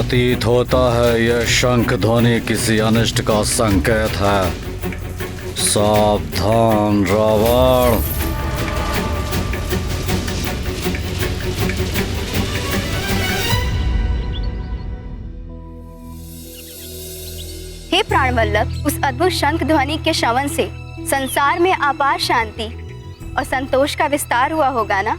प्रतीत होता है यह शंख ध्वनि किसी अनिष्ट का संकेत है। सावधान रावण। हे प्राणवल्लभ, उस अद्भुत शंख ध्वनि के श्रवण से संसार में अपार शांति और संतोष का विस्तार हुआ होगा ना?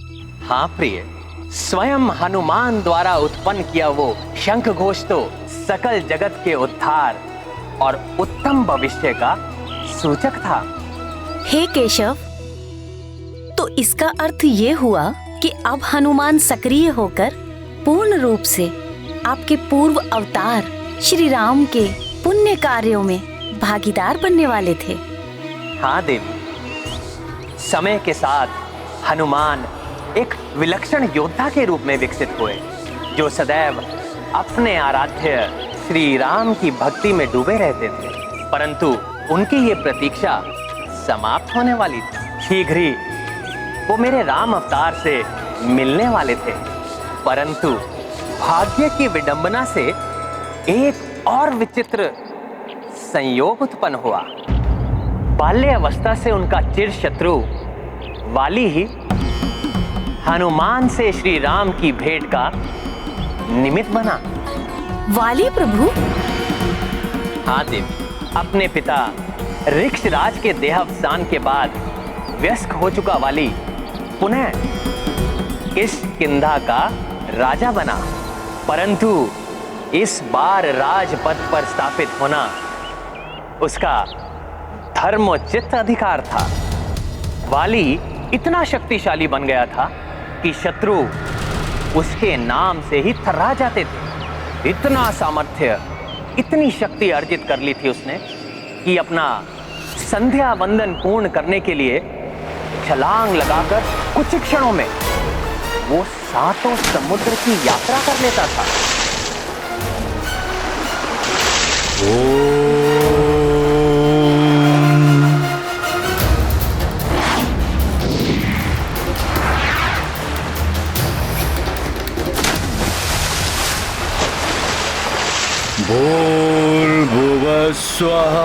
हाँ प्रिय, स्वयं हनुमान द्वारा उत्पन्न किया वो शंख घोष तो सकल जगत के उद्धार और उत्तम भविष्य का सूचक था। हे केशव, तो इसका अर्थ ये हुआ कि अब हनुमान सक्रिय होकर पूर्ण रूप से आपके पूर्व अवतार श्री राम के पुण्य कार्यों में भागीदार बनने वाले थे। हाँ देवी, समय के साथ हनुमान एक विलक्षण योद्धा के रूप में विकसित हुए, जो सदैव अपने आराध्य श्री राम की भक्ति में डूबे रहते थे। परंतु उनकी ये प्रतीक्षा समाप्त होने वाली थी। शीघ्र ही वो मेरे राम अवतार से मिलने वाले थे। परंतु भाग्य की विडंबना से एक और विचित्र संयोग उत्पन्न हुआ। बाल्य अवस्था से उनका चिर शत्रु वाली ही हनुमान से श्री राम की भेंट का निमित्त बना। वाली प्रभु? हाँ देवी, अपने पिता ऋक्षराज के देहावसान के बाद व्यस्क हो चुका वाली पुनः किष्किंधा का राजा बना। परंतु इस बार राजपद पर स्थापित होना उसका धर्मोचित अधिकार था। वाली इतना शक्तिशाली बन गया था कि शत्रु उसके नाम से ही थर्रा जाते थे। इतना सामर्थ्य, इतनी शक्ति अर्जित कर ली थी उसने कि अपना संध्या वंदन पूर्ण करने के लिए छलांग लगाकर कुछ क्षणों में वो सातों समुद्र की यात्रा कर लेता था। भूर्भुवः स्वः।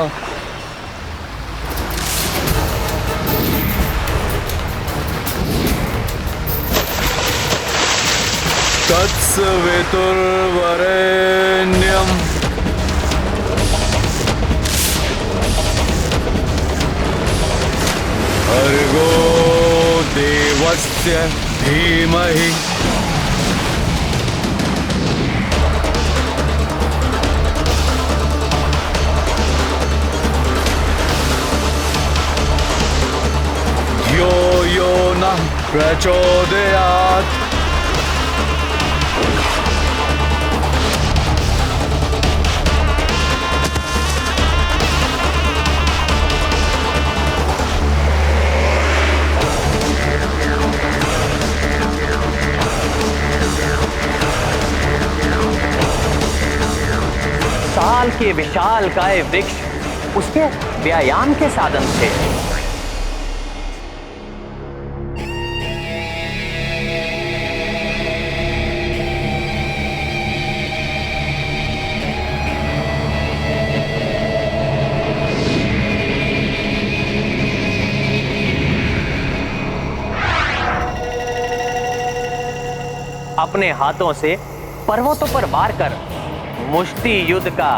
तत्सवितुर्वरेण्यम्। भर्गो देवस्य धीमहि। धियो यो नः प्रचोदयात्। साल के विशाल काय वृक्ष उसके व्यायाम के साधन थे। अपने हाथों से पर्वतों पर वार कर मुष्टि युद्ध का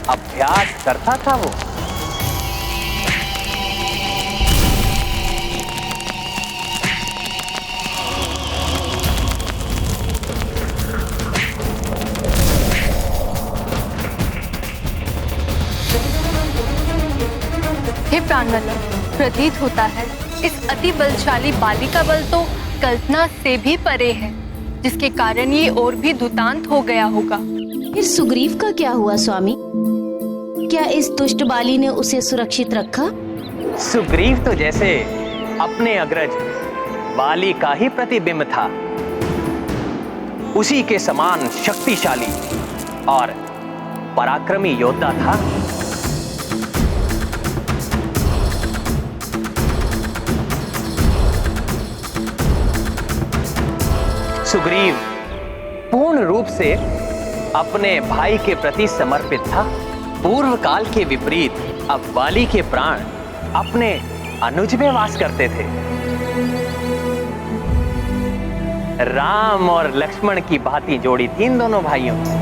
अभ्यास करता था वो। हे प्राणवल्लभ, प्रतीत होता है इस अति बलशाली बाली का बल तो कल्पना से भी परे है, जिसके कारण ये और भी दुतांत हो गया होगा। फिर सुग्रीव का क्या हुआ स्वामी? क्या इस दुष्ट बाली ने उसे सुरक्षित रखा? सुग्रीव तो जैसे अपने अग्रज बाली का ही प्रतिबिंब था, उसी के समान शक्तिशाली और पराक्रमी योद्धा था। सुग्रीव पूर्ण पूर्ण रूप से अपने भाई के प्रति समर्पित था। पूर्व काल के विपरीत अब वाली के प्राण अपने अनुज में वास करते थे। राम और लक्ष्मण की भांति जोड़ी थी इन दोनों भाइयों की।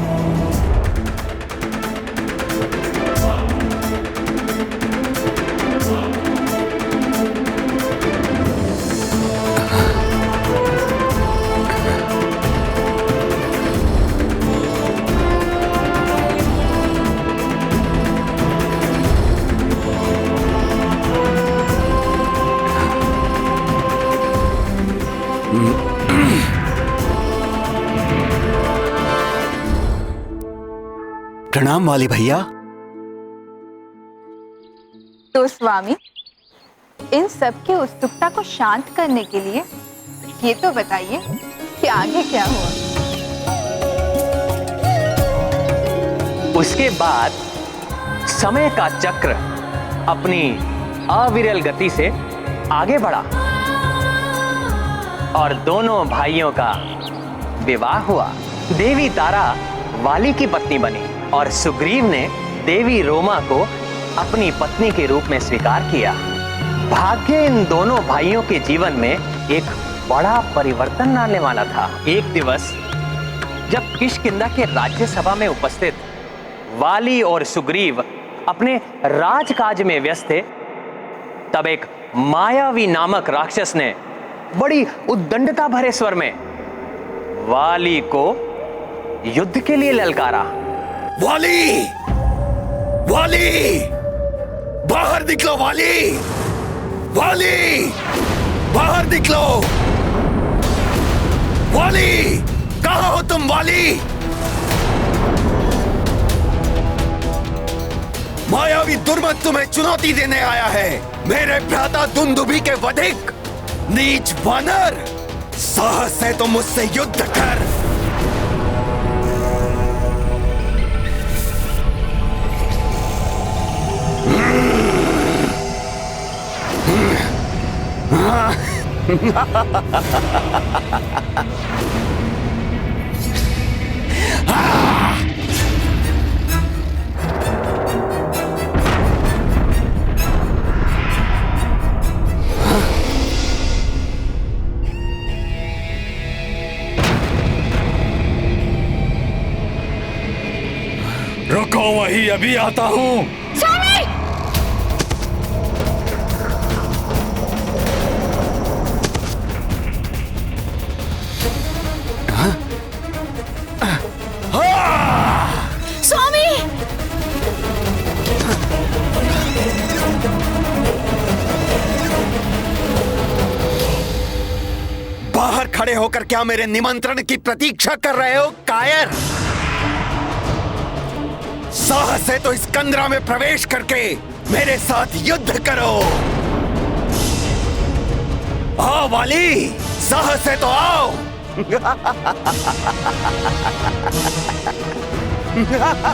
प्रणाम वाली भैया। तो स्वामी, इन सब की उत्सुकता को शांत करने के लिए ये तो बताइए कि आगे क्या हुआ। उसके बाद समय का चक्र अपनी अविरल गति से आगे बढ़ा और दोनों भाइयों का विवाह हुआ। देवी तारा वाली की पत्नी बनी और सुग्रीव ने देवी रोमा को अपनी पत्नी के रूप में स्वीकार किया। भाग्य इन दोनों भाइयों के जीवन में एक बड़ा परिवर्तन लाने वाला था। एक दिवस जब किष्किंधा के राज्यसभा में उपस्थित वाली और सुग्रीव अपने राजकाज में व्यस्त थे, तब एक मायावी नामक राक्षस ने बड़ी उद्दंडता भरे स्वर में वाली को युद्ध के लिए ललकारा। वाली! वाली! बाहर निकलो वाली! वाली! बाहर निकलो! वाली! कहाँ हो तुम वाली? मायावी दुर्मत तुम्हें चुनौती देने आया है। मेरे भ्राता दुंदुभी के वधिक नीच वानर, साहस है तो मुझसे युद्ध कर। रुको, वही अभी आता हूँ। बाहर खड़े होकर क्या मेरे निमंत्रण की प्रतीक्षा कर रहे हो कायर? साहस है तो इस कंदरा में प्रवेश करके मेरे साथ युद्ध करो। आओ वाली, साहस है तो आओ।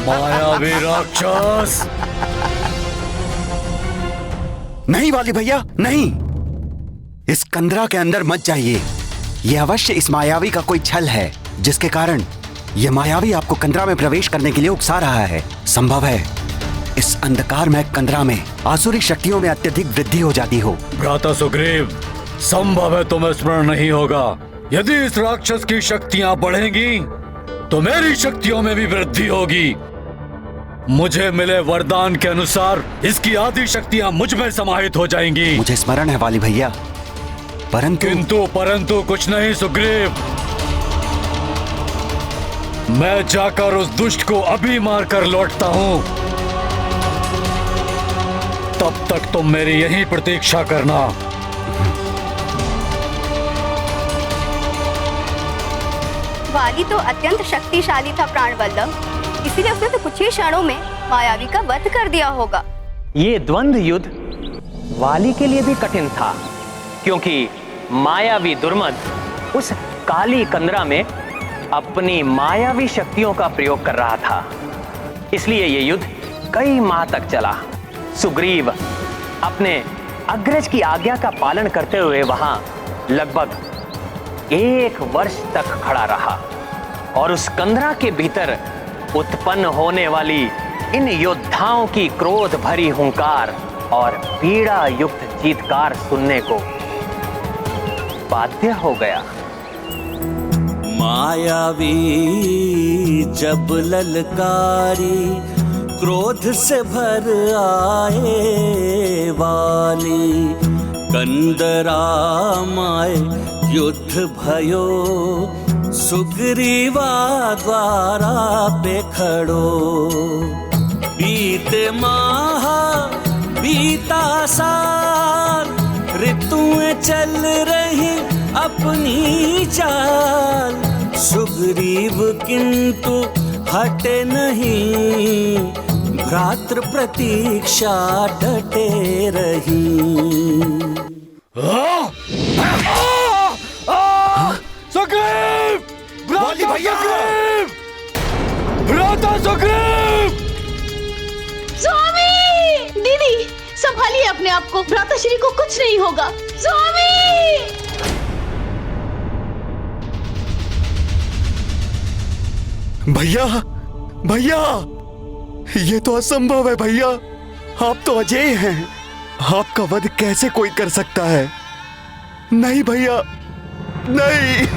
मायावी राक्षस! नहीं वाली भैया, नहीं। इस कंदरा के अंदर मत जाइए। यह अवश्य इस मायावी का कोई छल है, जिसके कारण यह मायावी आपको कंदरा में प्रवेश करने के लिए उकसा रहा है। संभव है इस अंधकारमय कंदरा में आसुरी शक्तियों में अत्यधिक वृद्धि हो जाती हो। भ्राता सुग्रीव, संभव है तुम्हें स्मरण नहीं होगा। यदि इस राक्षस की शक्तियां बढ़ेंगी तो मेरी शक्तियों में भी वृद्धि होगी। मुझे मिले वरदान के अनुसार इसकी आदि शक्तियां मुझ में समाहित हो जाएंगी। मुझे स्मरण है वाली भैया, परंतु कुछ नहीं सुग्रीव। मैं जाकर उस दुष्ट को अभी मारकर लौटता हूं। तब तक तुम मेरी यहीं प्रतीक्षा करना। वाली तो अत्यंत शक्तिशाली था प्राणवल्लभ, इसीलिए उसने तो कुछ ही क्षणों में मायावी का वध कर दिया होगा। ये द्वंद्व युद्ध वाली के लिए भी कठिन था, क्योंकि मायावी दुर्मद उस काली कंदरा में अपनी मायावी शक्तियों का प्रयोग कर रहा था। इसलिए ये युद्ध कई माह तक चला। सुग्रीव अपने अग्रज की आज्ञा का पालन करते हुए वहां लगभग 1 वर्ष तक खड़ा रहा और उस कंदरा के भीतर उत्पन्न होने वाली इन योद्धाओं की क्रोध भरी हुंकार और पीड़ा युक्त चीत्कार सुनने को बाध्य हो गया। मायावी जब ललकारी क्रोध से भर आए वाली, कंदरा माय युद्ध भयो सुग्रीवा द्वारा पे खड़ो। बीते माह बीता साल, ऋतुएं चल रही अपनी चाल, सुग्रीव किंतु हटे नहीं, भ्रातृ प्रतीक्षा डटे रही। सुग्रीव! भ्राता सुग्रीव! भ्राता सुग्रीव! स्वामी! दीदी संभालिए अपने आप को, भ्राताश्री को कुछ नहीं होगा। स्वामी! भैया, भैया, ये तो असंभव है भैया। आप तो अजय हैं, आपका वध कैसे कोई कर सकता है? नहीं भैया, नहीं।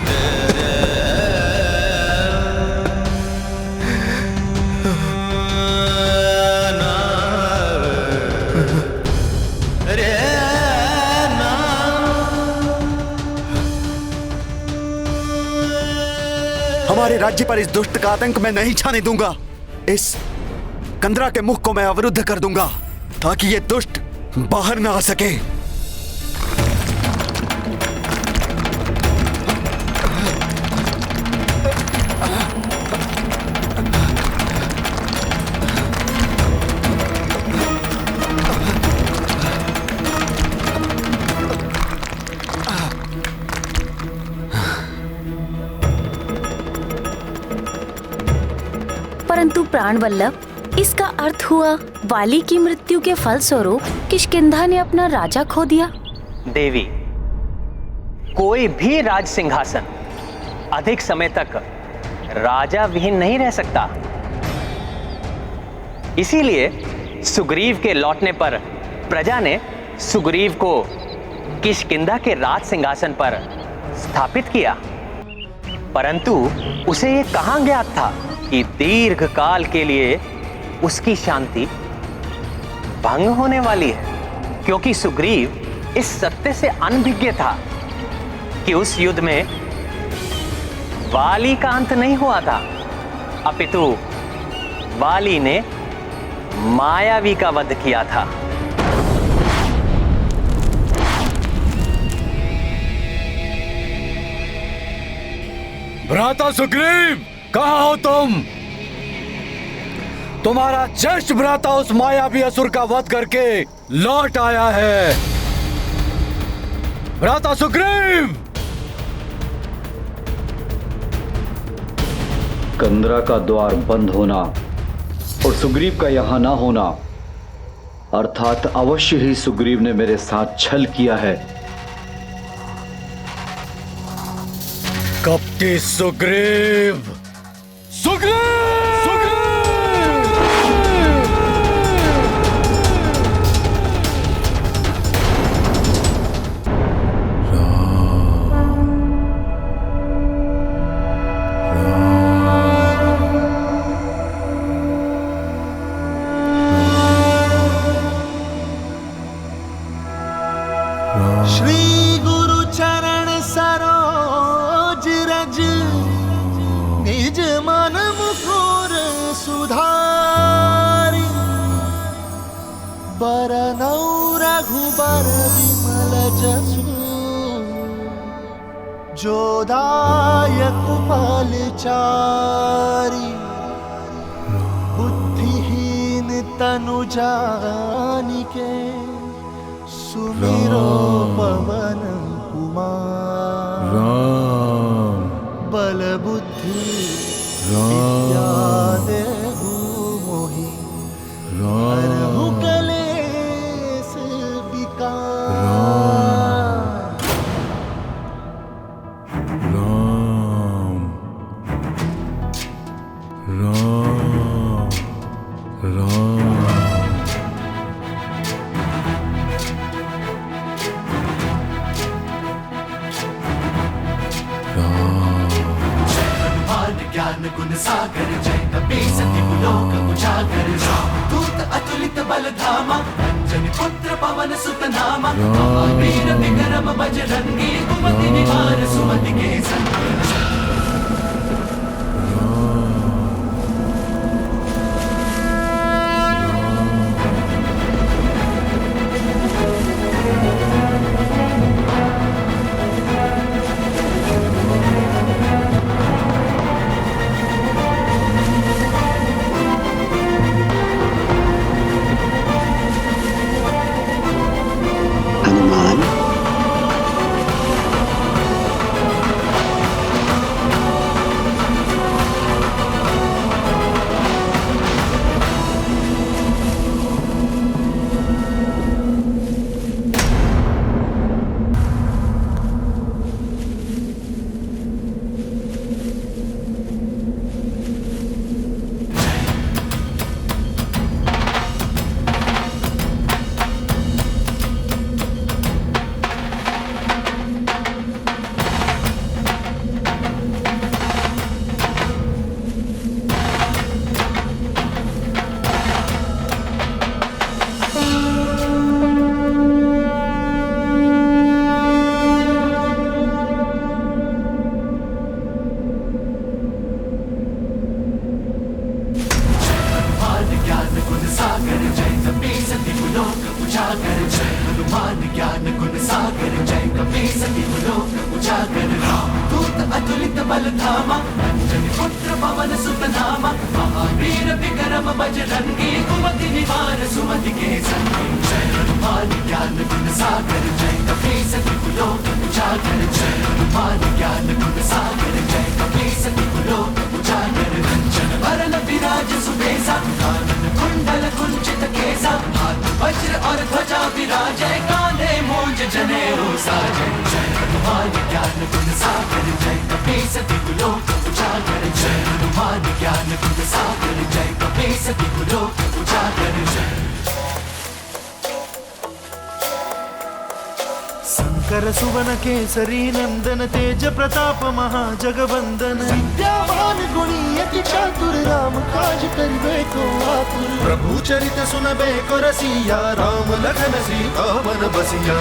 हमारे राज्य पर इस दुष्ट का आतंक मैं नहीं छाने दूंगा। इस कंदरा के मुख को मैं अवरुद्ध कर दूंगा ताकि ये दुष्ट बाहर ना आ सके। परंतु प्राणवल्लभ, इसका अर्थ हुआ वाली की मृत्यु के फलस्वरूप किष्किंधा ने अपना राजा खो दिया। देवी, कोई भी राज सिंहासन अधिक समय तक राजा विहीन नहीं रह सकता। इसीलिए सुग्रीव के लौटने पर प्रजा ने सुग्रीव को किष्किंधा के राज सिंहासन पर स्थापित किया। परंतु उसे ये कहां ज्ञात था कि दीर्घ काल के लिए उसकी शांति भंग होने वाली है, क्योंकि सुग्रीव इस सत्य से अनभिज्ञ था कि उस युद्ध में वाली का अंत नहीं हुआ था, अपितु वाली ने मायावी का वध किया था। भ्राता सुग्रीव, कहाँ हो तुम? तुम्हारा ज्येष्ठ भ्राता उस मायावी असुर का वध करके लौट आया है। भ्राता सुग्रीव! कंदरा का द्वार बंद होना और सुग्रीव का यहां ना होना अर्थात अवश्य ही सुग्रीव ने मेरे साथ छल किया है। कपटी सुग्रीव! सुग्रीव! श्री गुरु चरण सरोज रज, निज मन मुकुर सुधारी, बरनौ रघुबर विमल जसु, जोदायक फलचारी, बुद्धिहीन तनु जानिके, सुमिरो पवन कुमार, बल बुद्धि विद्या देहु मोहि, हरहु कलेश विकार। ज्ञान गुण सागर जय कपीस लोक उजागर दूत अतुलित बल धामा अंजनी पुत्र पवन सुत नामा महावीर विक्रम बजरंगी कुमति निवार सुमति के संग शंकर सुवन केसरी नंदन तेज प्रताप महाजगवंदन विद्यावान गुणी अति चातुर राम काज करिबे को आतुर प्रभु चरित सुनबे को रसिया राम लखन सीता वन बसिया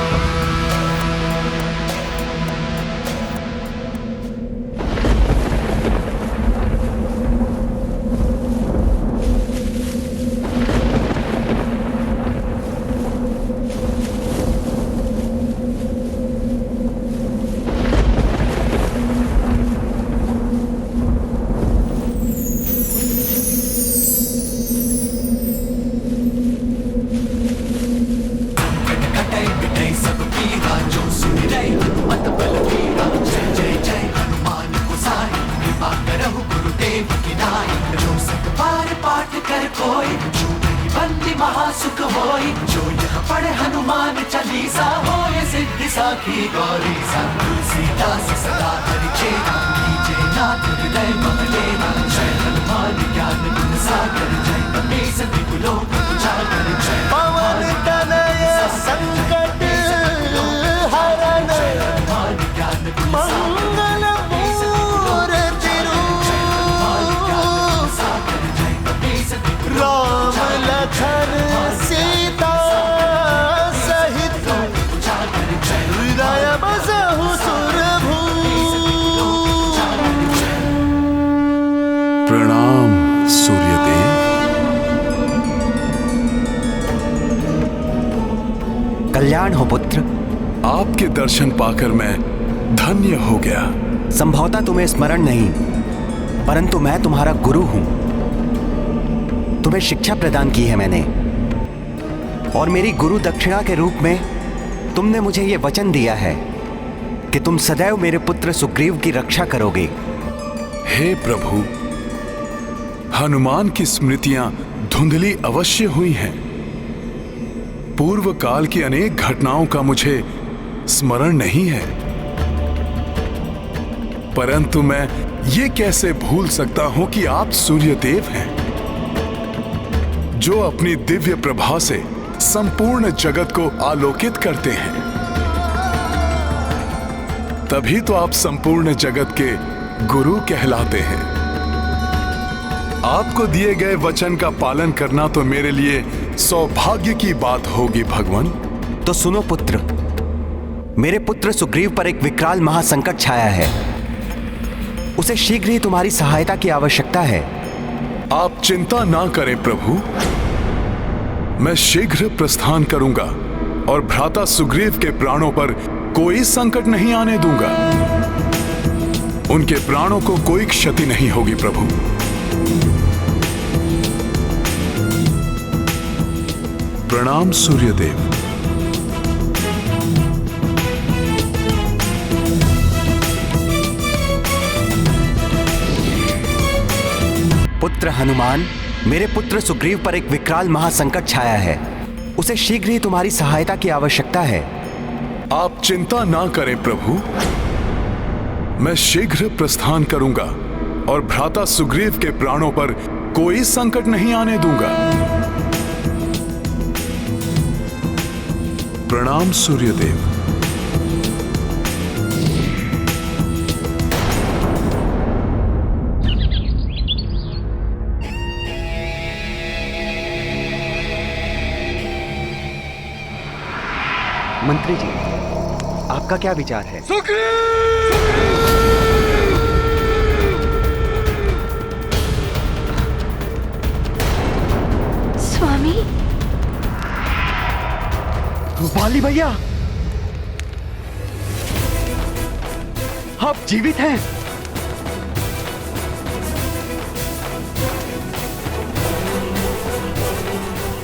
प्रणाम सूर्यदेव। कल्याण हो पुत्र। आपके दर्शन पाकर मैं धन्य हो गया। संभवतः तुम्हें स्मरण नहीं, परंतु मैं तुम्हारा गुरु हूं। तुम्हें शिक्षा प्रदान की है मैंने, और मेरी गुरु दक्षिणा के रूप में तुमने मुझे यह वचन दिया है कि तुम सदैव मेरे पुत्र सुग्रीव की रक्षा करोगे। हे प्रभु, हनुमान की स्मृतियां धुंधली अवश्य हुई हैं। पूर्व काल की अनेक घटनाओं का मुझे स्मरण नहीं है, परंतु मैं ये कैसे भूल सकता हूं कि आप सूर्यदेव हैं। जो अपनी दिव्य प्रभा से संपूर्ण जगत को आलोकित करते हैं। तभी तो आप संपूर्ण जगत के गुरु कहलाते हैं। आपको दिए गए वचन का पालन करना तो मेरे लिए सौभाग्य की बात होगी भगवान। तो सुनो पुत्र, मेरे पुत्र सुग्रीव पर एक विकराल महासंकट छाया है। उसे शीघ्र ही तुम्हारी सहायता की आवश्यकता है। आप चिंता ना करें प्रभु, मैं शीघ्र प्रस्थान करूंगा और भ्राता सुग्रीव के प्राणों पर कोई संकट नहीं आने दूंगा। उनके प्राणों को कोई क्षति नहीं होगी प्रभु। प्रणाम सूर्यदेव। पुत्र हनुमान, मेरे पुत्र सुग्रीव पर एक विकराल महासंकट छाया है। उसे शीघ्र ही तुम्हारी सहायता की आवश्यकता है। आप चिंता ना करें प्रभु, मैं शीघ्र प्रस्थान करूंगा और भ्राता सुग्रीव के प्राणों पर कोई संकट नहीं आने दूंगा। प्रणाम सूर्यदेव। मंत्री जी, आपका क्या विचार है? स्वामी, वाली भैया, आप जीवित हैं?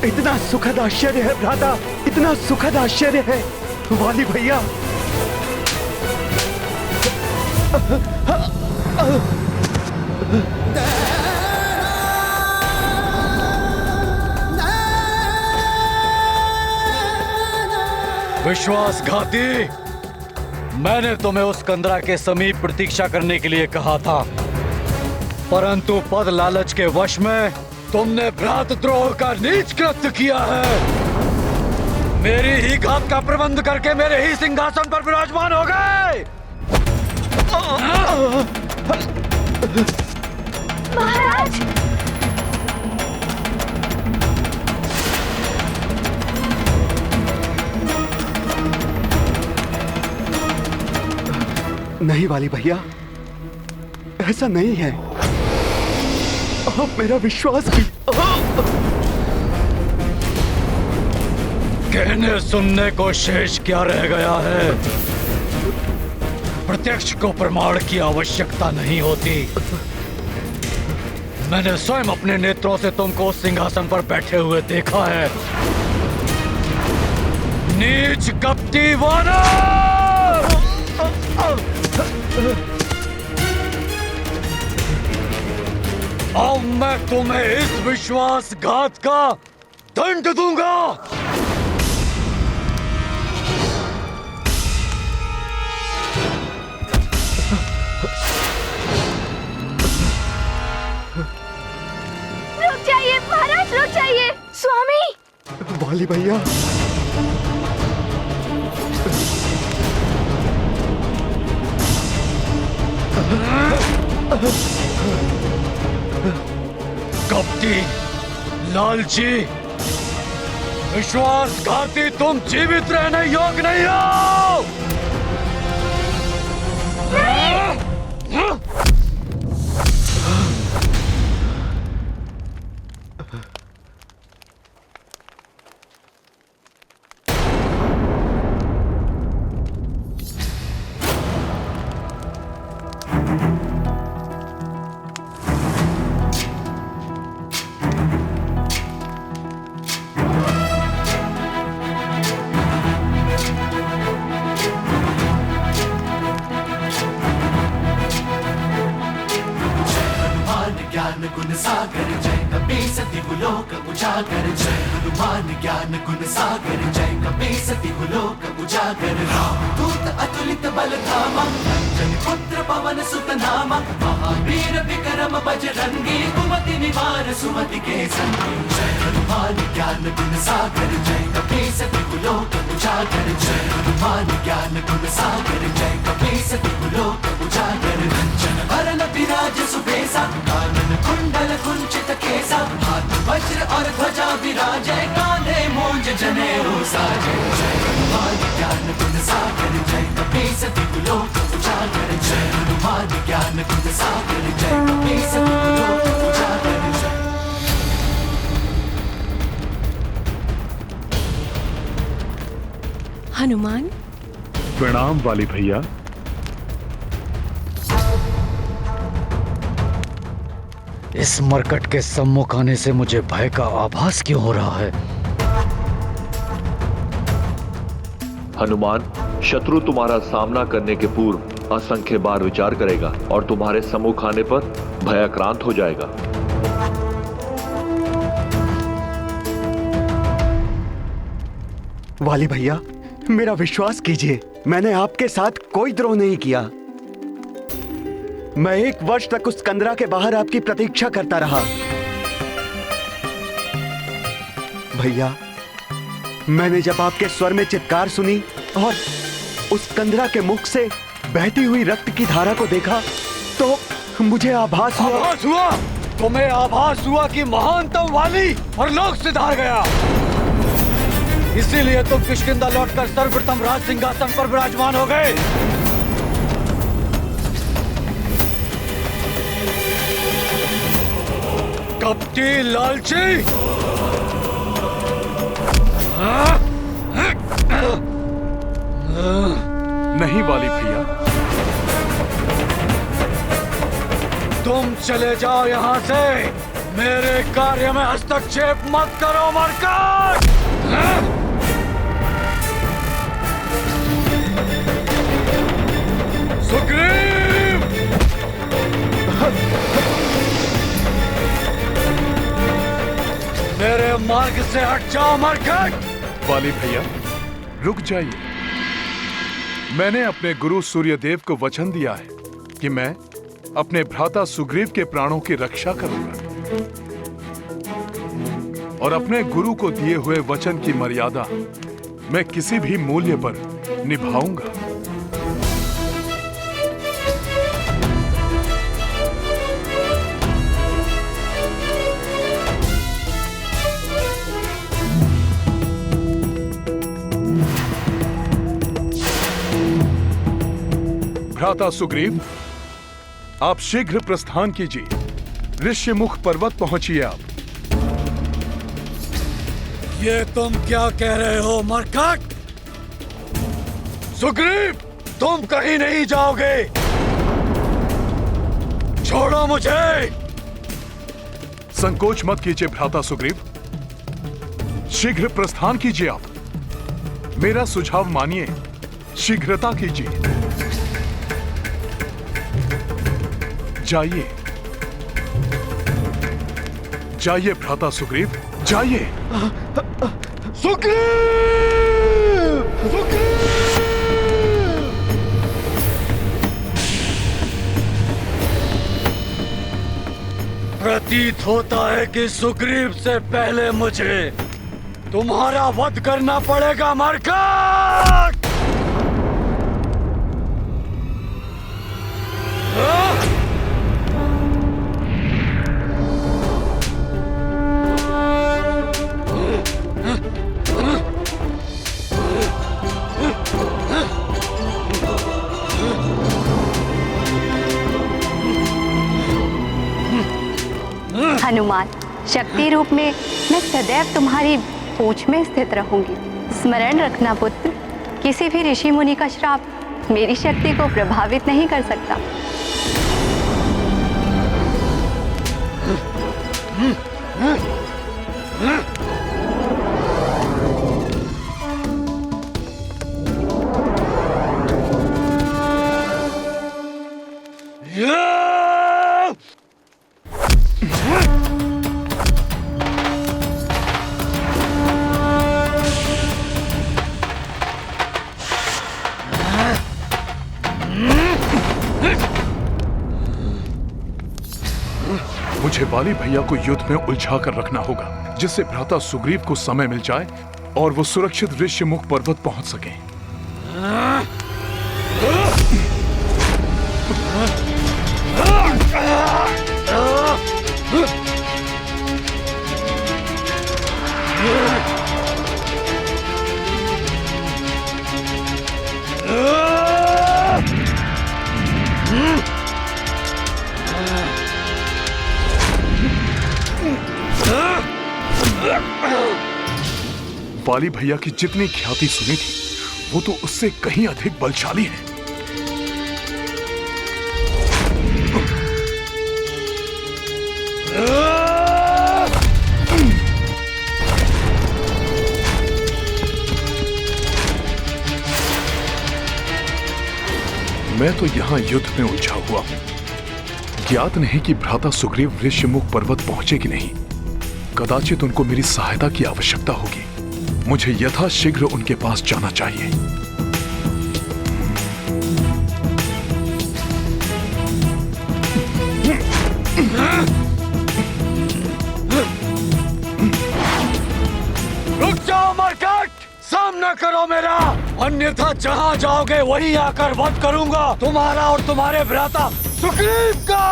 इतना सुखद आश्चर्य है भ्राता, इतना सुखद आश्चर्य है वाली भैया। विश्वासघाती, मैंने तुम्हें उस कंदरा के समीप प्रतीक्षा करने के लिए कहा था, परंतु पद लालच के वश में तुमने भ्रातृद्रोह का नीच कृत्य किया है। मेरी ही घात का प्रबंध करके मेरे ही सिंहासन पर विराजमान हो गए। महाराज, नहीं वाली भैया, ऐसा नहीं है। आप मेरा विश्वास की कहने सुनने को शेष क्या रह गया है? प्रत्यक्ष को प्रमाण की आवश्यकता नहीं होती। मैंने स्वयं अपने नेत्रों से तुमको उस सिंहासन पर बैठे हुए देखा है। नीच कपटी वानर! अब मैं तुम्हें इस विश्वासघात का दंड दूंगा। रुक जाइए महाराज, रुक जाइए। स्वामी, वाली भैया, कपटी, लालची, विश्वासघाती, तुम जीवित रहने योग्य नहीं हो। गुण सागर जय कपीसति लोक उजागर। जय हनुमान ज्ञान गुण सागर जय कपीसति लोक उजागर। दूत अतुलित बल धामा, अंजन पुत्र पवन सुत नामा। महावीर विक्रम बजरंगी, कुमति निवार सुमति के संगी। जय हनुमान हनुमान ज्ञान गुण सागर जय कपीस तिहु लोक उजागर जय हनुमान ज्ञान गुण सागर जय कपीस तिहु लोक उजागर रंजन वरन विराज सुबेसा कानन कुंडल कुंचित केसा हाथ वज्र और ध्वजा विराजय कांधे मूंज जनेऊ साजय जय हनुमान ज्ञान गुण सागर जय कपीस तिहु लोक उजागर जय हनुमान ज्ञान गुण सागर जय कपीस तिहु लोक उजागर जय। हनुमान प्रणाम वाली भैया। इस मरकट के सम्मुख आने से मुझे भय का आभास क्यों हो रहा है? हनुमान, शत्रु तुम्हारा सामना करने के पूर्व असंख्य बार विचार करेगा और तुम्हारे सम्मुख आने पर भयाक्रांत हो जाएगा। वाली भैया, मेरा विश्वास कीजिए, मैंने आपके साथ कोई द्रोह नहीं किया। मैं 1 वर्ष तक उस कंदरा के बाहर आपकी प्रतीक्षा करता रहा। भैया, मैंने जब आपके स्वर में चित्कार सुनी और उस कंदरा के मुख से बहती हुई रक्त की धारा को देखा तो मुझे आभास हुआ। तुम्हें आभास हुआ कि महानतम वाली और लोक से धार गया। इसीलिए तुम किष्किंधा लौटकर सर्वप्रथम राज सिंहासन पर विराजमान हो गए। कपटी लालची, नहीं वाली भैया। तुम चले जाओ यहाँ से। मेरे कार्य में हस्तक्षेप मत करो मरकट। सुग्रीव! मेरे मार्ग से हट जाओ मरकट। वाली भैया, रुक जाइए। मैंने अपने गुरु सूर्यदेव को वचन दिया है कि मैं अपने भ्राता सुग्रीव के प्राणों की रक्षा करूंगा और अपने गुरु को दिए हुए वचन की मर्यादा मैं किसी भी मूल्य पर निभाऊंगा। भ्राता सुग्रीव, आप शीघ्र प्रस्थान कीजिए। ऋष्यमुख पर्वत पहुंचिए आप। ये तुम क्या कह रहे हो मरकट? सुग्रीव, तुम कहीं नहीं जाओगे। छोड़ो मुझे। संकोच मत कीजिए भ्राता सुग्रीव। शीघ्र प्रस्थान कीजिए आप। मेरा सुझाव मानिए, शीघ्रता कीजिए। जाइए, जाइए भ्राता सुग्रीव, जाइए। सुग्रीव! सुग्रीव! प्रतीत होता है कि सुग्रीव से पहले मुझे तुम्हारा वध करना पड़ेगा मरकट। हनुमान, शक्ति रूप में मैं सदैव तुम्हारी पूंछ में स्थित रहूंगी। स्मरण रखना पुत्र, किसी भी ऋषि मुनि का श्राप मेरी शक्ति को प्रभावित नहीं कर सकता। मुझे वाली भैया को युद्ध में उलझा कर रखना होगा, जिससे भ्राता सुग्रीव को समय मिल जाए और वो सुरक्षित ऋष्यमुख पर्वत पहुंच सके। वाली भैया की जितनी ख्याति सुनी थी, वो तो उससे कहीं अधिक बलशाली है। मैं तो यहां युद्ध में उलझा हुआ हूं। ज्ञात नहीं कि भ्राता सुग्रीव ऋष्यमुख पर्वत पहुंचे कि नहीं। कदाचित उनको मेरी सहायता की आवश्यकता होगी। मुझे यथाशीघ्र उनके पास जाना चाहिए। रुक जाओ मरकट, सामना करो मेरा, अन्यथा जहां जाओगे वहीं आकर वध करूंगा तुम्हारा और तुम्हारे भ्राता सुग्रीव का।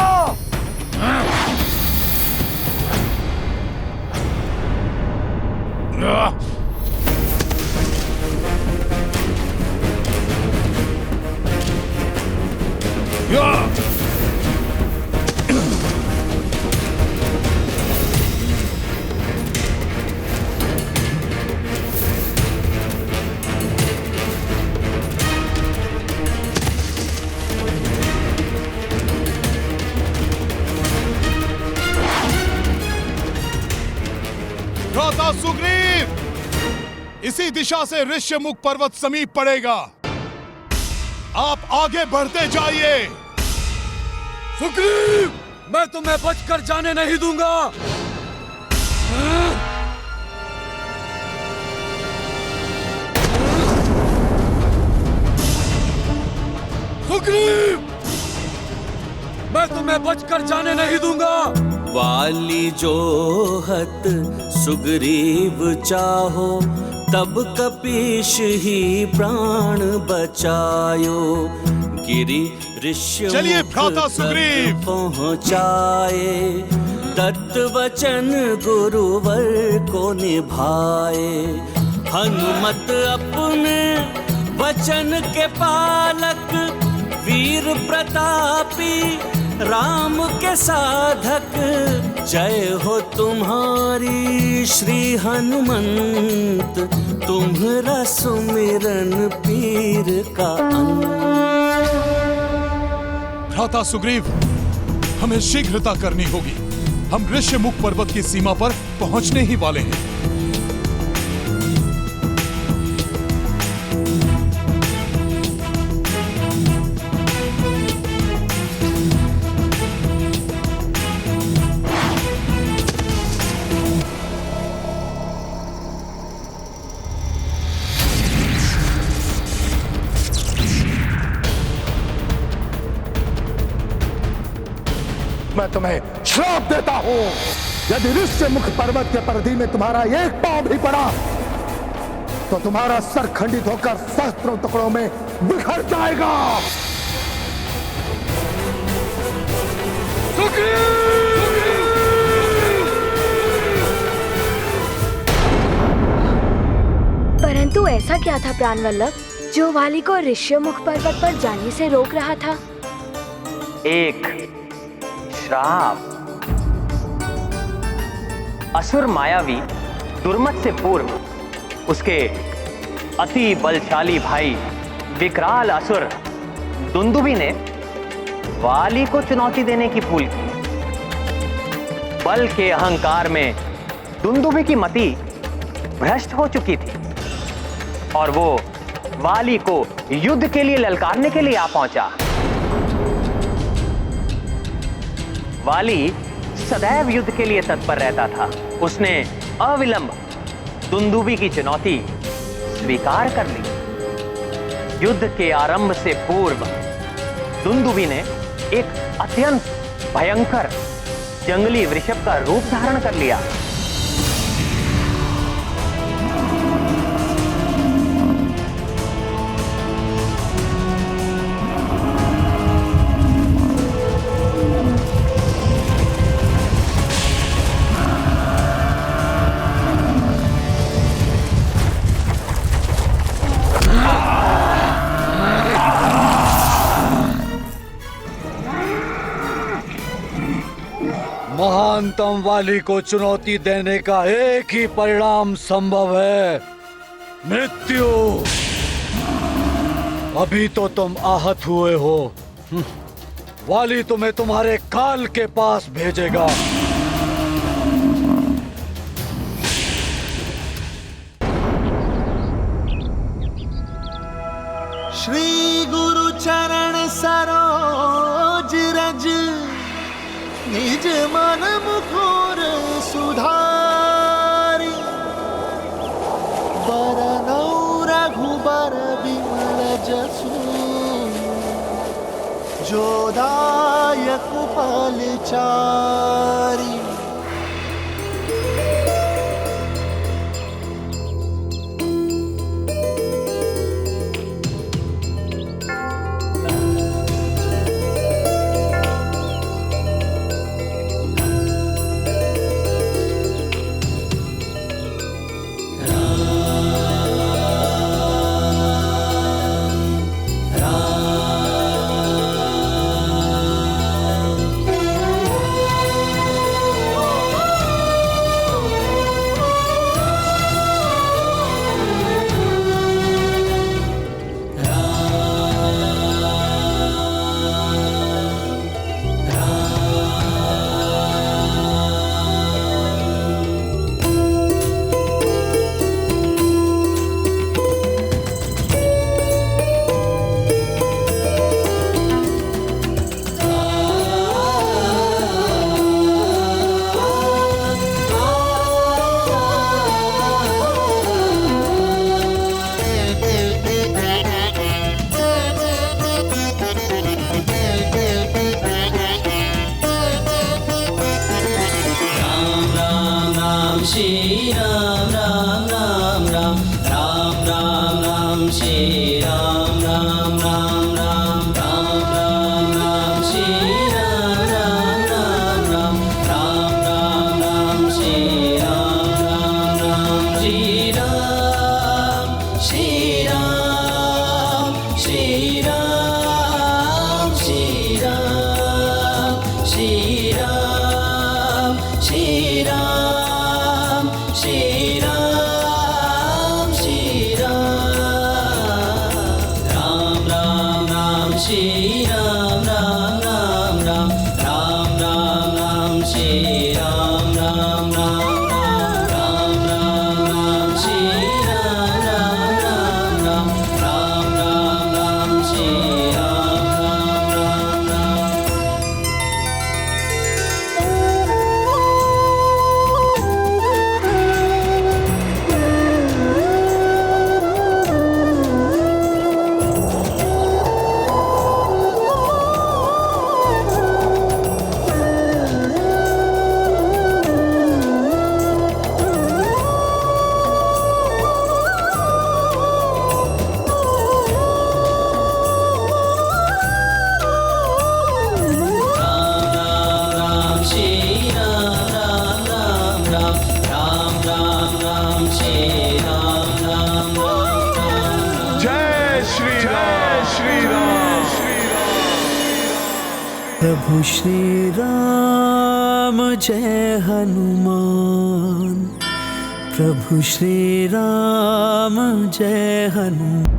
भ्राता सुग्रीव, इसी दिशा से ऋष्यमुख पर्वत समीप पड़ेगा। आप आगे बढ़ते जाइए। सुग्रीव, मैं तुम्हें बचकर जाने नहीं दूंगा। सुग्रीव, मैं तुम्हें बचकर जाने नहीं दूंगा। वाली जोहत सुग्रीव चाहो, तब कपीश ही प्राण बचायो। गिरि ऋष्यमुख चलिए भ्राता सुग्रीव पहुँचाए, दत्तवचन गुरुवर को निभाए। हनुमत अपने वचन के पालक, वीर प्रतापी राम के साधक। जय हो तुम्हारी श्री हनुमंत, तुम्हारा सुमिरन पीर का अंत। भ्राता सुग्रीव, हमें शीघ्रता करनी होगी। हम ऋष्यमुख पर्वत की सीमा पर पहुंचने ही वाले हैं। मैं तुम्हें श्राप देता हूं, यदि ऋष्यमुख पर्वत के परिधि में तुम्हारा एक पांव भी पड़ा तो तुम्हारा सर खंडित होकर सहस्त्रों टुकड़ों में बिखर जाएगा। परंतु ऐसा क्या था प्राणवल्लभ जो वाली को ऋष्यमुख पर्वत पर जाने से रोक रहा था? एक श्राप। असुर मायावी दुर्मत से पूर्व उसके अति बलशाली भाई विकराल असुर दुंदुभी ने वाली को चुनौती देने की भूल की। बल के अहंकार में दुंदुभी की मति भ्रष्ट हो चुकी थी और वो वाली को युद्ध के लिए ललकारने के लिए आ पहुंचा। वाली सदैव युद्ध के लिए तत्पर रहता था। उसने अविलंब दुंदुभी की चुनौती स्वीकार कर ली। युद्ध के आरंभ से पूर्व दुंदुभी ने एक अत्यंत भयंकर जंगली वृषभ का रूप धारण कर लिया। महानतम वाली को चुनौती देने का एक ही परिणाम संभव है, मृत्यु। अभी तो तुम आहत हुए हो, वाली तुम्हें तुम्हारे काल के पास भेजेगा। श्री गुरु चरण सरोज रज, निज मन मुकुर सुधारी। बरनौ रघुबर विमल जसु, जो दायक फलचारी। प्रभु श्री राम जय हनुमान, प्रभु श्री राम जय हनुमान।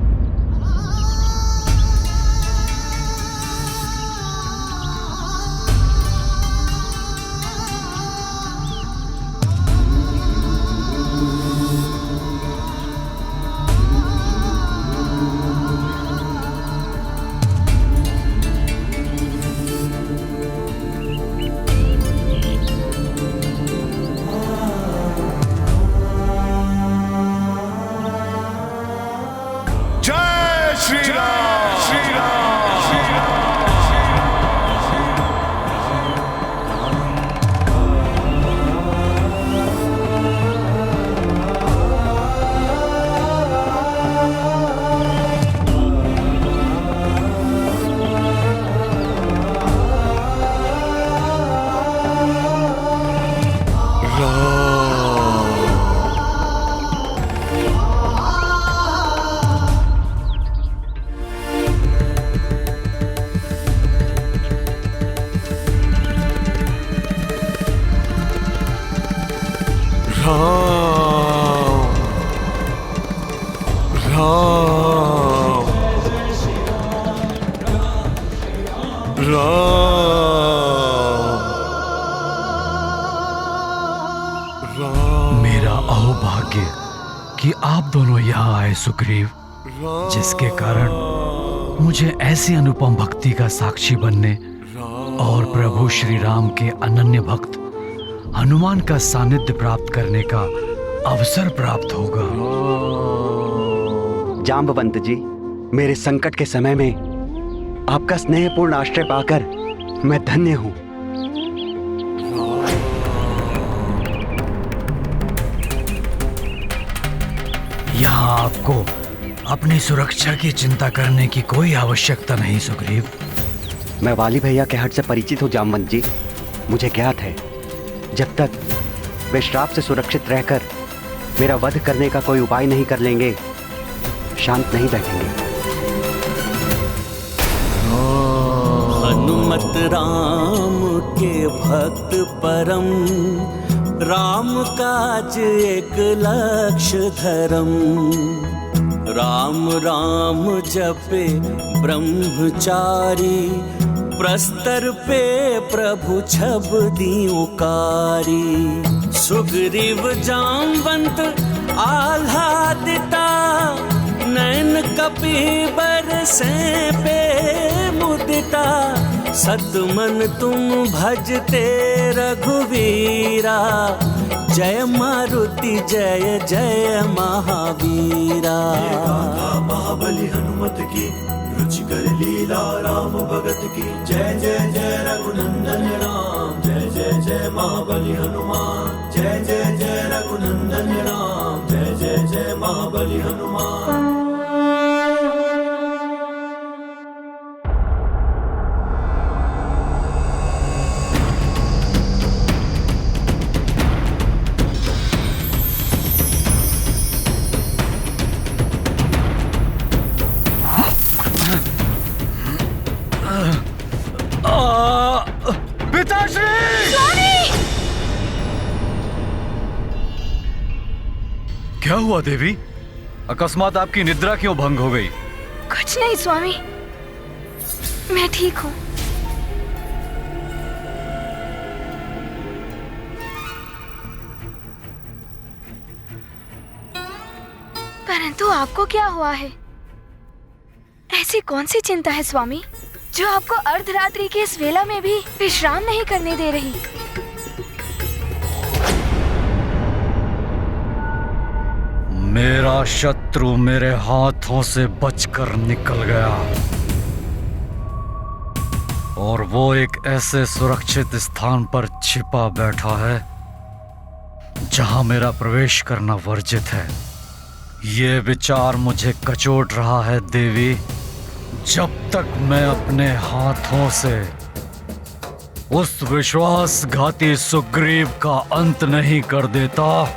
सौभाग्य कि आप दोनों यहाँ आए सुग्रीव, जिसके कारण मुझे ऐसी अनुपम भक्ति का साक्षी बनने और प्रभु श्री राम के अनन्य भक्त हनुमान का सानिध्य प्राप्त करने का अवसर प्राप्त होगा। जाम्बवंत जी, मेरे संकट के समय में आपका स्नेहपूर्ण आश्रय पाकर मैं धन्य हूं। यहाँ आपको अपनी सुरक्षा की चिंता करने की कोई आवश्यकता नहीं सुग्रीव। मैं वाली भैया के हट से परिचित हूँ जामवंत जी। मुझे ज्ञात है जब तक वे श्राप से सुरक्षित रहकर मेरा वध करने का कोई उपाय नहीं कर लेंगे, शांत नहीं बैठेंगे। हनुमत राम के भक्त परम, राम काज एक लक्ष्य धरम। राम राम जपे ब्रह्मचारी, प्रस्तर पे प्रभु छब दीउकारी। सुग्रीव जामवंत आह्लादिता, नैन कपि बरसे पे मुदिता। सतमन तुम भजते रघुवीरा, जय मारुति जय जय महावीरा। महाबली हनुमत की रुचिकर लीला, राम भगत की जय जय जय रघुनंदन राम। जय जय जय महाबली हनुमान, जय जय जय रघुनंदन राम। जय जय जय महाबली हनुमान। क्या हुआ देवी? अकस्मात आपकी निद्रा क्यों भंग हो गई? कुछ नहीं स्वामी, मैं ठीक हूँ। परंतु आपको क्या हुआ है? ऐसी कौन सी चिंता है स्वामी जो आपको अर्धरात्रि की इस वेला में भी विश्राम नहीं करने दे रही? मेरा शत्रु मेरे हाथों से बचकर निकल गया और वो एक ऐसे सुरक्षित स्थान पर छिपा बैठा है जहां मेरा प्रवेश करना वर्जित है। ये विचार मुझे कचोट रहा है देवी। जब तक मैं अपने हाथों से उस विश्वासघाती सुग्रीव का अंत नहीं कर देता,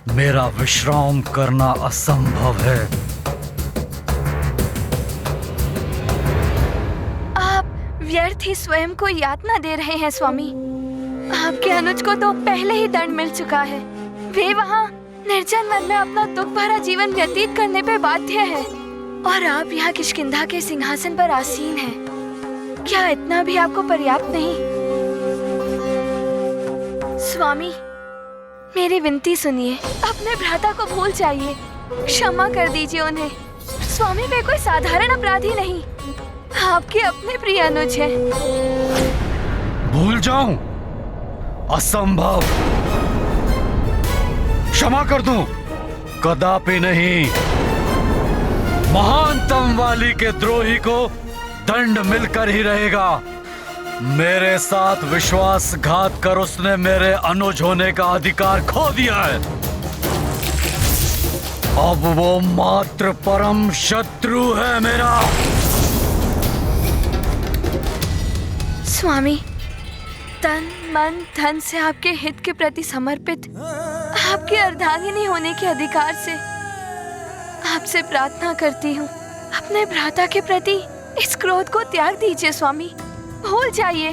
मेरा विश्राम करना असंभव है। आप व्यर्थ ही स्वयं को यातना दे रहे हैं स्वामी। आपके अनुज को तो पहले ही दंड मिल चुका है। वे वहाँ निर्जन वन में अपना दुख भरा जीवन व्यतीत करने पे बाध्य है और आप यहाँ किष्किंधा के सिंहासन पर आसीन हैं। क्या इतना भी आपको पर्याप्त नहीं? स्वामी, मेरी विनती सुनिए। अपने भ्राता को भूल जाइए, क्षमा कर दीजिए उन्हें। स्वामी वे कोई साधारण अपराधी नहीं, आपके अपने प्रिय अनुज हैं। भूल जाऊं? असंभव। क्षमा कर दूं? कदापि नहीं। महानतम वाली के द्रोही को दंड मिलकर ही रहेगा। मेरे साथ विश्वासघात कर उसने मेरे अनुज होने का अधिकार खो दिया है। अब वो मात्र परम शत्रु है मेरा। स्वामी, तन मन धन से आपके हित के प्रति समर्पित आपके अर्धांगिनी होने के अधिकार से आपसे प्रार्थना करती हूँ, अपने भ्राता के प्रति इस क्रोध को त्याग दीजिए स्वामी। भूल जाइए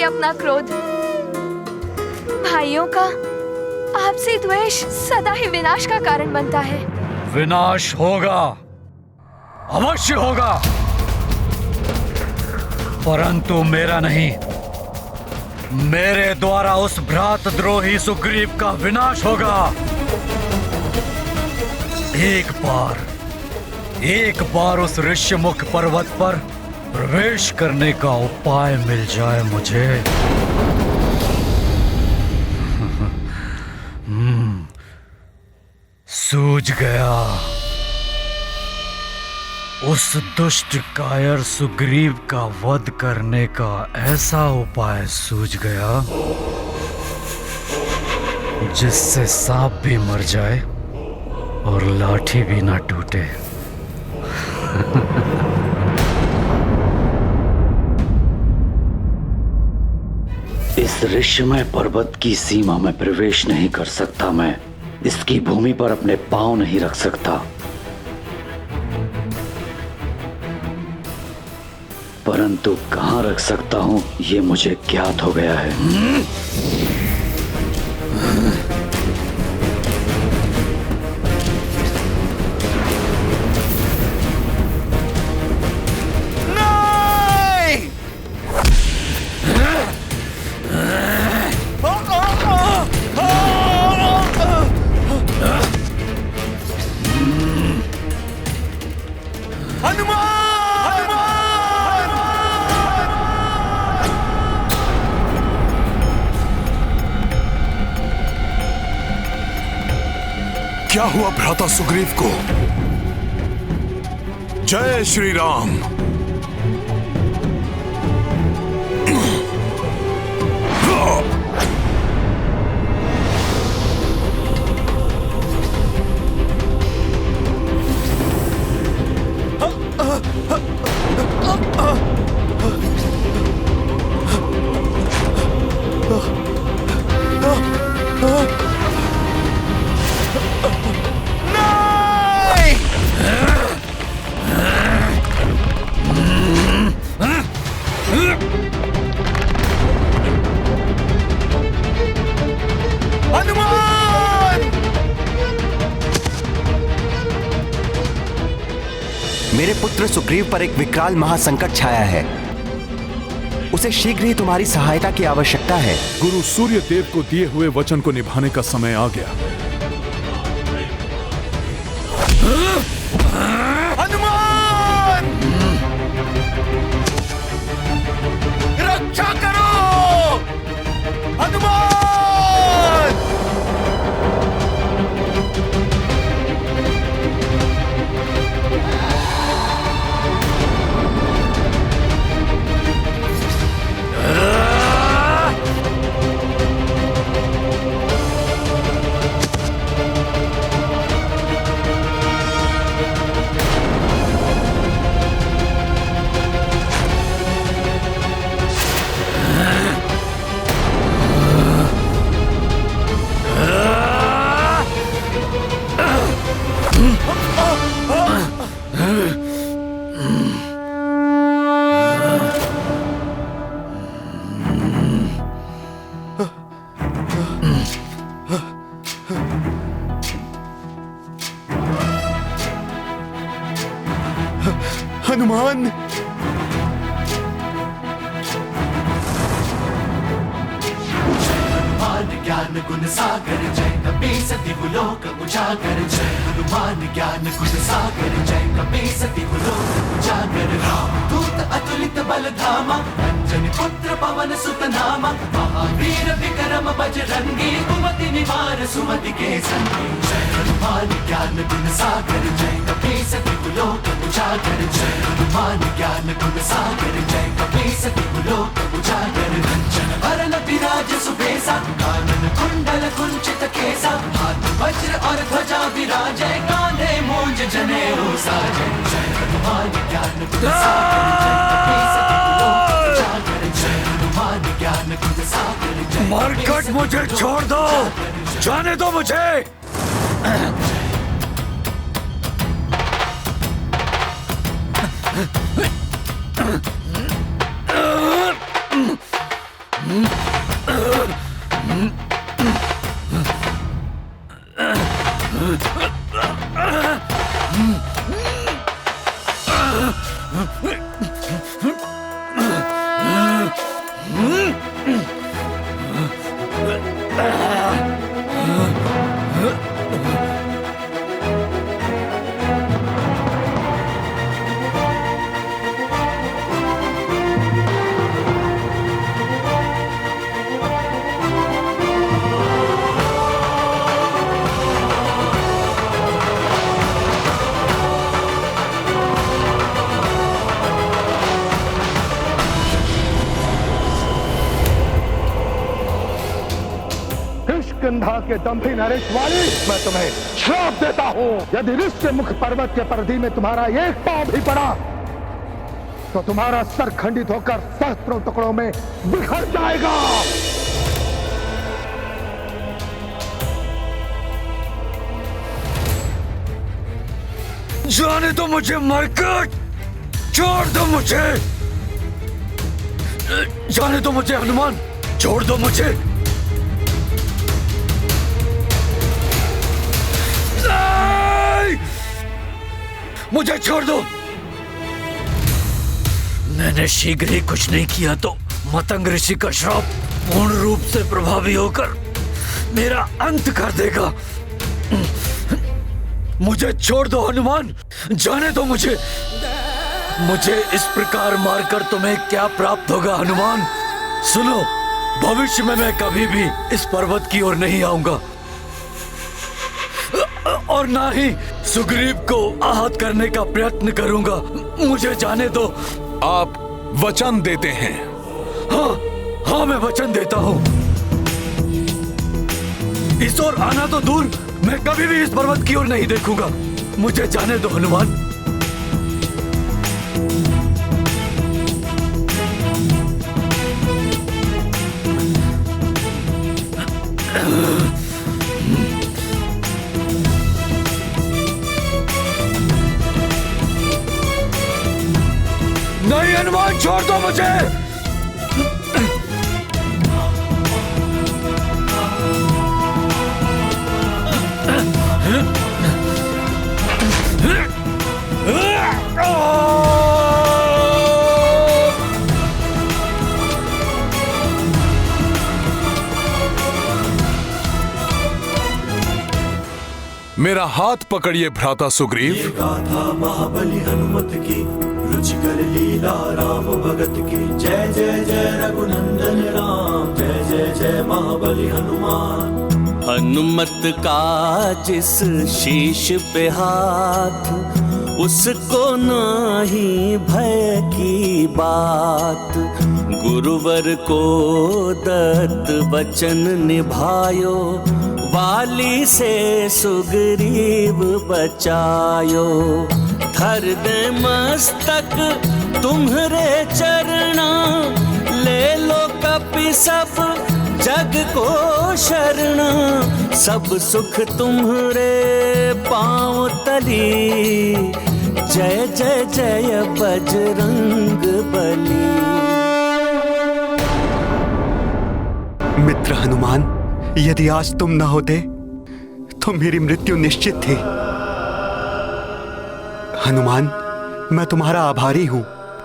अपना क्रोध। भाइयों का आपसे द्वेष सदा ही विनाश का कारण बनता है। विनाश होगा, अवश्य होगा, परंतु मेरा नहीं। मेरे द्वारा उस भ्रातद्रोही सुग्रीव का विनाश होगा। एक बार उस ऋष्यमुख पर्वत पर प्रवेश करने का उपाय मिल जाए मुझे। सूझ गया। उस दुष्ट कायर सुग्रीव का वध करने का ऐसा उपाय सूझ गया जिससे सांप भी मर जाए और लाठी भी ना टूटे। इस ऋषिमय पर्वत की सीमा में प्रवेश नहीं कर सकता मैं। इसकी भूमि पर अपने पांव नहीं रख सकता, परंतु कहां रख सकता हूं ये मुझे ज्ञात हो गया है। क्या हुआ भ्राता सुग्रीव को? जय श्री राम। मेरे पुत्र सुग्रीव पर एक विकराल महासंकट छाया है। उसे शीघ्र ही तुम्हारी सहायता की आवश्यकता है। गुरु सूर्य देव को दिए हुए वचन को निभाने का समय आ गया। हनुमान! रक्षा करो! हनुमान! हनुमान! ज्ञान गुण सागर जय कपीस तिहु लोक उजागर जय हनुमान ज्ञान गुण सागर जय कपीस तिहु लोक उजागर राम दूत अतुलित बल धामा अंजनी पुत्र पवन सुत नामा महावीर विक्रम बजरंगी कुमति निवार सुमति के संगी जय हनुमान ज्ञान गुण सागर जय कपीस तिहु लोक उजागर जय हनुमान ज्ञान गुण सागर जय कपीस तिहु लोक उजागर रंजन वरन विराज सुबेसा कानन कुंडल कुंचित केसा हाथ वज्र और ध्वजा विराजै कांधे मूंज जनेऊ साजै जय हनुमान ज्ञान गुण सागर जय हनुमान ज्ञान गुण सागर जय मरकट मुझे छोड़ दो, जाने दो मुझे। के दम्भी नरेश वाली, मैं तुम्हें श्राप देता हूँ, यदि ऋष्य मुख पर्वत के परिधि में तुम्हारा एक पांव भी पड़ा तो तुम्हारा सर खंडित होकर सहस्त्रों टुकड़ों में बिखर जाएगा। जाने दो मुझे मरकर, छोड़ दो मुझे, जाने दो मुझे हनुमान, छोड़ दो मुझे। नहीं! मुझे छोड़ दो। मैंने शीघ्र ही कुछ नहीं किया तो मतंग ऋषि का श्राप पूर्ण रूप से प्रभावी होकर मेरा अंत कर देगा। मुझे छोड़ दो हनुमान, जाने दो मुझे। मुझे इस प्रकार मारकर तुम्हें क्या प्राप्त होगा हनुमान? सुनो, भविष्य में मैं कभी भी इस पर्वत की ओर नहीं आऊंगा और ना ही सुग्रीव को आहत करने का प्रयत्न करूंगा। मुझे जाने दो। आप वचन देते हैं? हाँ, मैं वचन देता हूँ। इस ओर आना तो दूर, मैं कभी भी इस पर्वत की ओर नहीं देखूंगा। मुझे जाने दो हनुमान। नहीं हनुमान, छोड़ दो मुझे। मेरा हाथ पकड़िए भ्राता सुग्रीव। ये गाथा महाबली हनुमत की, रुचिकर लीला राम भगत की। जय जय जय रघुनंदन राम, जय जय जय महाबली हनुमान। हनुमत का जिस शीश पे हाथ, उसको नाही भय की बात। गुरुवर को दत्त वचन निभायो, वाली से सुग्रीव बचायो। धर दे मस्तक तुम्हरे चरणा, ले लो कपि सब जग को शरणा। सब सुख तुम्हरे पांव तली, जय जय जय बजरंग बली। मित्र हनुमान, यदि आज तुम न होते तो मेरी मृत्यु निश्चित थी। हनुमान, मैं तुम्हारा आभारी हूं।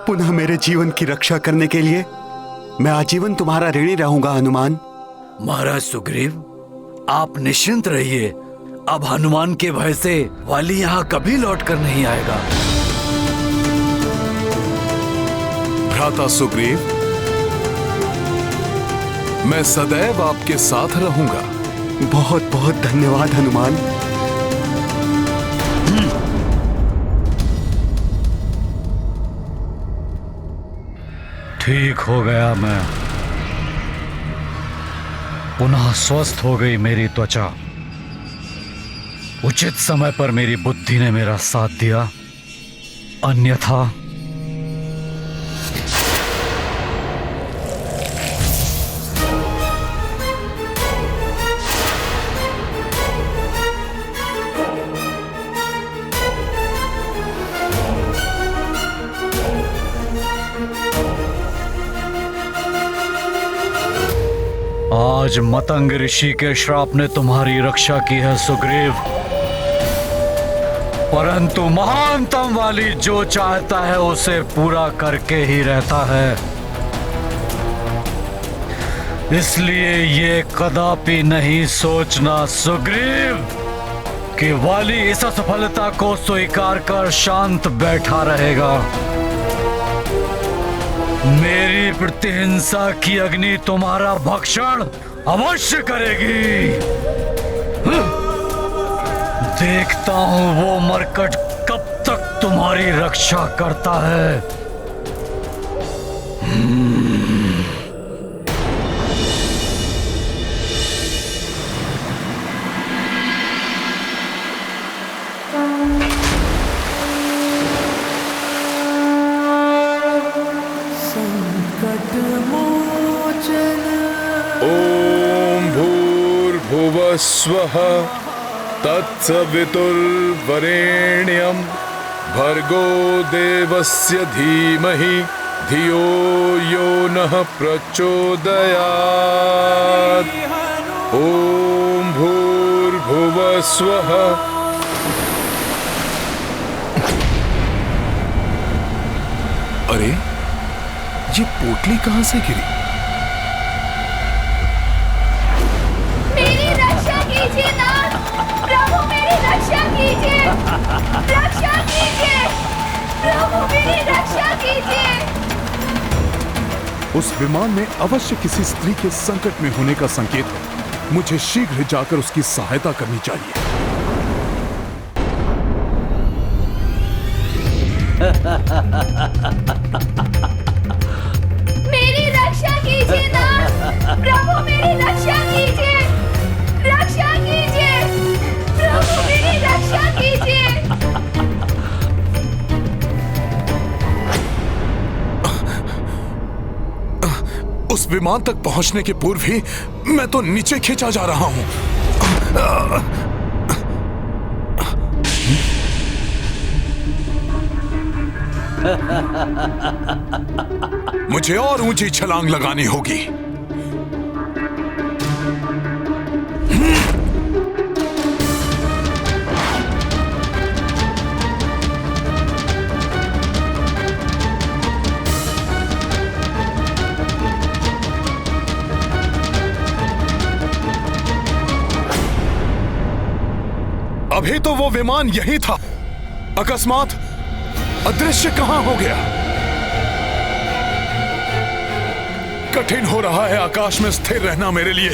पुनः मेरे जीवन की रक्षा करने के लिए मैं आजीवन तुम्हारा ऋणी रहूंगा हनुमान। महाराज सुग्रीव, आप निश्चिंत रहिए। अब हनुमान के भय से वाली यहाँ कभी लौट कर नहीं आएगा। भ्राता सुग्रीव, मैं सदैव आपके साथ रहूंगा। बहुत बहुत धन्यवाद हनुमान। ठीक हो गया मैं। पुनः स्वस्थ हो गई मेरी त्वचा। उचित समय पर मेरी बुद्धि ने मेरा साथ दिया, अन्यथा आज मतंग ऋषि के श्राप ने तुम्हारी रक्षा की है सुग्रीव, परंतु महानतम वाली जो चाहता है उसे पूरा करके ही रहता है। इसलिए ये कदापि नहीं सोचना सुग्रीव कि वाली इस असफलता को स्वीकार कर शांत बैठा रहेगा। मेरी प्रतिहिंसा की अग्नि तुम्हारा भक्षण अवश्य करेगी। देखता हूं वो मरकट कब तक तुम्हारी रक्षा करता है। स्वः तत्सवितुर्वरेण्यं भर्गो देवस्य धीमहि धियो यो नः प्रचोदयात्। ॐ भूर्भुवः स्वः। अरे ये पोटली कहां से गिरी? मेरी रक्षा कीजिए नाथ, प्रभु मेरी रक्षा कीजिए, रक्षा कीजिए, प्रभु मेरी रक्षा कीजिए। उस विमान में अवश्य किसी स्त्री के संकट में होने का संकेत है। मुझे शीघ्र जाकर उसकी सहायता करनी चाहिए। मेरी रक्षा कीजिए नाथ, प्रभु मेरी रक्षा कीजिए, रक्षा कीजिए, प्रभु मेरी रक्षा कीजिए। उस विमान तक पहुंचने के पूर्व ही मैं तो नीचे खींचा जा रहा हूं। मुझे और ऊंची छलांग लगानी होगी। अभी तो वो विमान यही था, अकस्मात अदृश्य कहां हो गया? कठिन हो रहा है आकाश में स्थिर रहना मेरे लिए।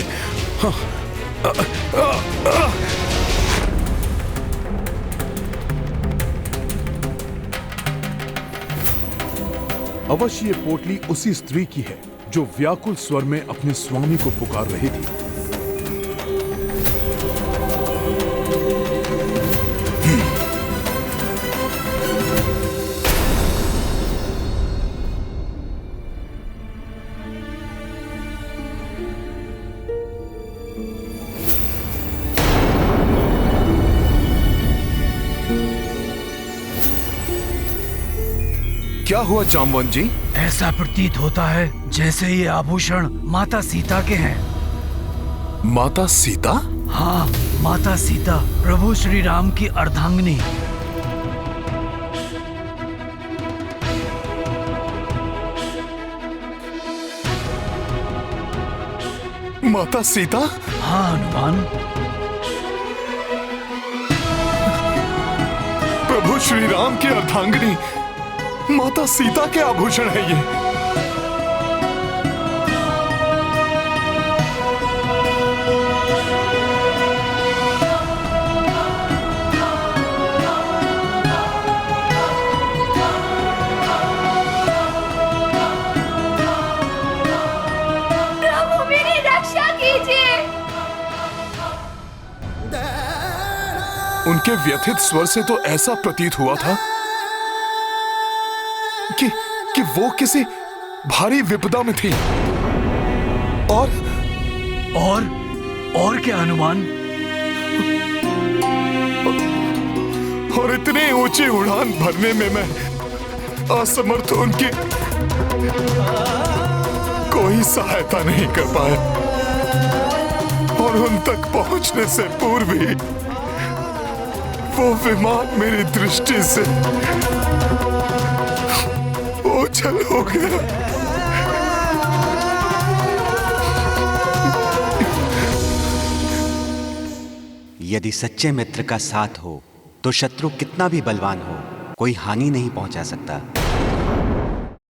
अवश्य ये पोटली उसी स्त्री की है जो व्याकुल स्वर में अपने स्वामी को पुकार रही थी। क्या हुआ जामवंत जी? ऐसा प्रतीत होता है जैसे ये आभूषण माता सीता के हैं। माता सीता? हाँ, माता सीता, प्रभु श्री राम की अर्धांगिनी। माता सीता? हाँ हनुमान। प्रभु श्री राम की अर्धांगिनी माता सीता के आभूषण है ये। प्रभु मेरी रक्षा कीजिए। उनके व्यथित स्वर से तो ऐसा प्रतीत हुआ था कि वो किसी भारी विपदा में थी। और क्या हनुमान? और इतनी ऊंची उड़ान भरने में मैं असमर्थ, उनकी कोई सहायता नहीं कर पाया। और उन तक पहुंचने से पूर्व ही वो विमान मेरी दृष्टि से ओझल हो गया। यदि सच्चे मित्र का साथ हो तो शत्रु कितना भी बलवान हो कोई हानि नहीं पहुंचा सकता।